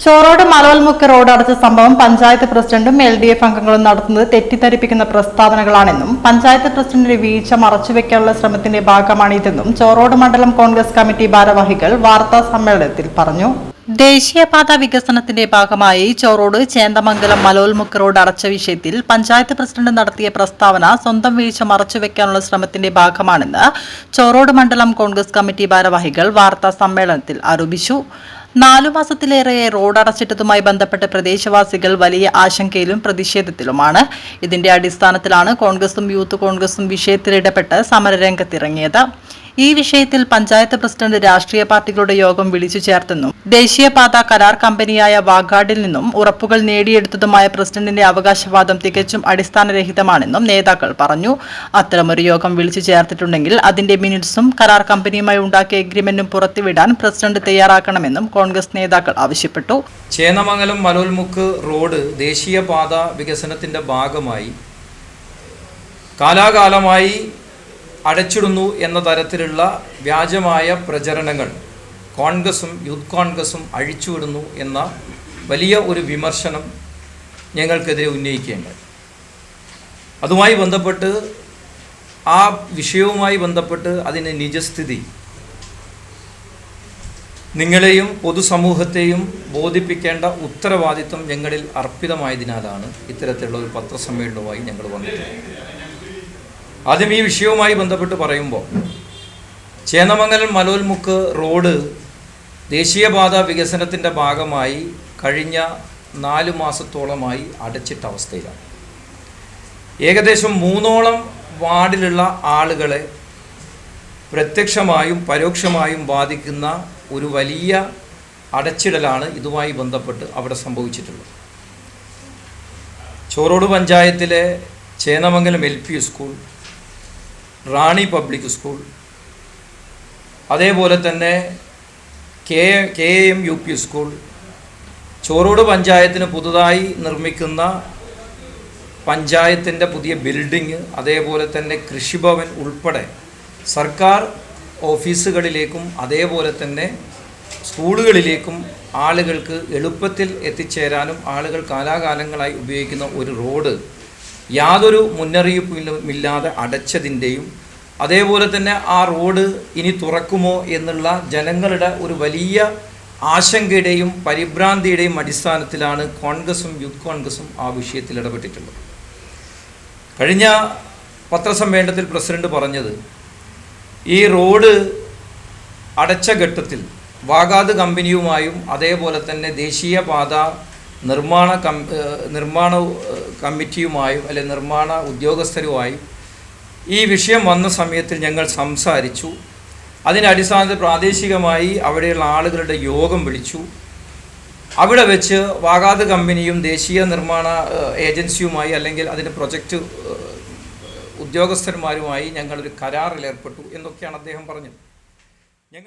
ചോറോട് മലവൽമുക്ക് road അടച്ച സംഭവം പഞ്ചായത്ത് പ്രസിഡന്റും LDF അംഗങ്ങളും നടത്തുന്നത് തെറ്റിദ്ധരിപ്പിക്കുന്ന പ്രസ്താവനകളാണെന്നും പഞ്ചായത്ത് പ്രസിഡന്റിന്റെ വീഴ്ച മറച്ചുവെക്കാനുള്ള ശ്രമത്തിന്റെ ഭാഗമാണിതെന്നും ചോറോട് മണ്ഡലം കോൺഗ്രസ് കമ്മിറ്റി ഭാരവാഹികൾ വാർത്താ സമ്മേളനത്തിൽ പറഞ്ഞു. ദേശീയപാത വികസനത്തിന്റെ ഭാഗമായി ചോറോട് ചേന്ദമംഗലം മലവൽമുക്ക് റോഡ് അടച്ച വിഷയത്തിൽ പഞ്ചായത്ത് പ്രസിഡന്റ് നടത്തിയ പ്രസ്താവന സ്വന്തം വീഴ്ച മറച്ചുവെക്കാനുള്ള ശ്രമത്തിന്റെ ഭാഗമാണെന്ന് ചോറോട് മണ്ഡലം കോൺഗ്രസ് കമ്മിറ്റി ഭാരവാഹികൾ വാർത്താ സമ്മേളനത്തിൽ ആരോപിച്ചു. 4 മാസത്തിലേറെ റോഡ് അടച്ചിട്ടതുമായി ബന്ധപ്പെട്ട് പ്രദേശവാസികൾ വലിയ ആശങ്കയിലും പ്രതിഷേധത്തിലുമാണ്. ഇതിന്റെ അടിസ്ഥാനത്തിലാണ് കോൺഗ്രസും യൂത്ത് കോൺഗ്രസും വിഷയത്തിൽ ഇടപെട്ട് സമരരംഗത്തിറങ്ങിയത്. ഈ വിഷയത്തിൽ പഞ്ചായത്ത് പ്രസിഡന്റ് രാഷ്ട്രീയ പാർട്ടികളുടെ യോഗം വിളിച്ചു ചേർത്തെന്നും ദേശീയപാത കരാർ കമ്പനിയായ വാഗാർഡിൽ നിന്നും ഉറപ്പുകൾ നേടിയെടുത്തതുമായ പ്രസിഡന്റിന്റെ അവകാശവാദം തികച്ചും അടിസ്ഥാനരഹിതമാണെന്നും നേതാക്കൾ പറഞ്ഞു. അത്തരമൊരു യോഗം വിളിച്ചു ചേർത്തിട്ടുണ്ടെങ്കിൽ അതിന്റെ മിനിറ്റ്സും കരാർ കമ്പനിയുമായി ഉണ്ടാക്കിയ എഗ്രിമെന്റും പുറത്തുവിടാൻ പ്രസിഡന്റ് തയ്യാറാക്കണമെന്നും കോൺഗ്രസ് നേതാക്കൾ ആവശ്യപ്പെട്ടു. ചേന്ദമംഗലം മലവൽമുക്ക് റോഡ് ദേശീയപാത വികസനത്തിന്റെ ഭാഗമായി കാലാകാലമായി അടച്ചിടുന്നു എന്ന തരത്തിലുള്ള വ്യാജമായ പ്രചരണങ്ങൾ കോൺഗ്രസും യൂത്ത് കോൺഗ്രസും അഴിച്ചുവിടുന്നു എന്ന വലിയ ഒരു വിമർശനം ഞങ്ങൾക്കെതിരെ ഉന്നയിക്കേണ്ടത്. അതുമായി ബന്ധപ്പെട്ട് ആ വിഷയവുമായി ബന്ധപ്പെട്ട് അതിൻ്റെ നിജസ്ഥിതി നിങ്ങളെയും പൊതുസമൂഹത്തെയും ബോധിപ്പിക്കേണ്ട ഉത്തരവാദിത്വം ഞങ്ങളിൽ അർപ്പിതമായതിനാലാണ് ഇത്തരത്തിലുള്ള ഒരു പത്രസമ്മേളനവുമായി ഞങ്ങൾ വന്നിട്ടുള്ളത്. ആദ്യം ഈ വിഷയവുമായി ബന്ധപ്പെട്ട് പറയുമ്പോൾ ചേന്ദമംഗലം മലവൽമുക്ക് റോഡ് ദേശീയപാത വികസനത്തിൻ്റെ ഭാഗമായി കഴിഞ്ഞ 4 മാസത്തോളമായി അടച്ചിട്ട അവസ്ഥയിലാണ്. ഏകദേശം 3ഓളം വാർഡിലുള്ള ആളുകളെ പ്രത്യക്ഷമായും പരോക്ഷമായും ബാധിക്കുന്ന ഒരു വലിയ അടച്ചിടലാണ് ഇതുമായി ബന്ധപ്പെട്ട് അവിടെ സംഭവിച്ചിട്ടുള്ളത്. ചോറോട് പഞ്ചായത്തിലെ ചേന്ദമംഗലം LP സ്കൂൾ, റാണി പബ്ലിക് സ്കൂൾ, അതേപോലെ തന്നെ KAM UP സ്കൂൾ, ചോറോട് പഞ്ചായത്തിന് പുതുതായി നിർമ്മിക്കുന്ന പഞ്ചായത്തിൻ്റെ പുതിയ ബിൽഡിങ്, അതേപോലെ തന്നെ കൃഷിഭവൻ ഉൾപ്പെടെ സർക്കാർ ഓഫീസുകളിലേക്കും അതേപോലെ തന്നെ സ്കൂളുകളിലേക്കും ആളുകൾക്ക് എളുപ്പത്തിൽ എത്തിച്ചേരാനും ആളുകൾ കാലാകാലങ്ങളായി ഉപയോഗിക്കുന്ന ഒരു റോഡ് യാതൊരു മുന്നറിയിപ്പുമില്ലാതെ അടച്ചതിൻ്റെയും അതേപോലെ തന്നെ ആ റോഡ് ഇനി തുറക്കുമോ എന്നുള്ള ജനങ്ങളുടെ ഒരു വലിയ ആശങ്കയുടെയും പരിഭ്രാന്തിയുടെയും അടിസ്ഥാനത്തിലാണ് കോൺഗ്രസും യൂത്ത് കോൺഗ്രസും ആ വിഷയത്തിൽ ഇടപെട്ടിട്ടുള്ളത്. കഴിഞ്ഞ പത്രസമ്മേളനത്തിൽ പ്രസിഡന്റ് പറഞ്ഞത് ഈ റോഡ് അടച്ച ഘട്ടത്തിൽ വാഗാർഡ് കമ്പനിയുമായും അതേപോലെ തന്നെ ദേശീയപാത നിർമ്മാണ കമ്മിറ്റിയുമായും അല്ലെ നിർമ്മാണ ഉദ്യോഗസ്ഥരുമായും ഈ വിഷയം വന്ന സമയത്തിൽ ഞങ്ങൾ സംസാരിച്ചു. അതിൻ്റെ അടിസ്ഥാനത്തിൽ പ്രാദേശികമായി അവിടെയുള്ള ആളുകളുടെ യോഗം വിളിച്ചു. അവിടെ വെച്ച് വാഗാർഡ് കമ്പനിയും ദേശീയ നിർമ്മാണ ഏജൻസിയുമായി അല്ലെങ്കിൽ അതിൻ്റെ പ്രൊജക്റ്റ് ഉദ്യോഗസ്ഥന്മാരുമായി ഞങ്ങളൊരു കരാറിൽ ഏർപ്പെട്ടു എന്നൊക്കെയാണ് അദ്ദേഹം പറഞ്ഞത്.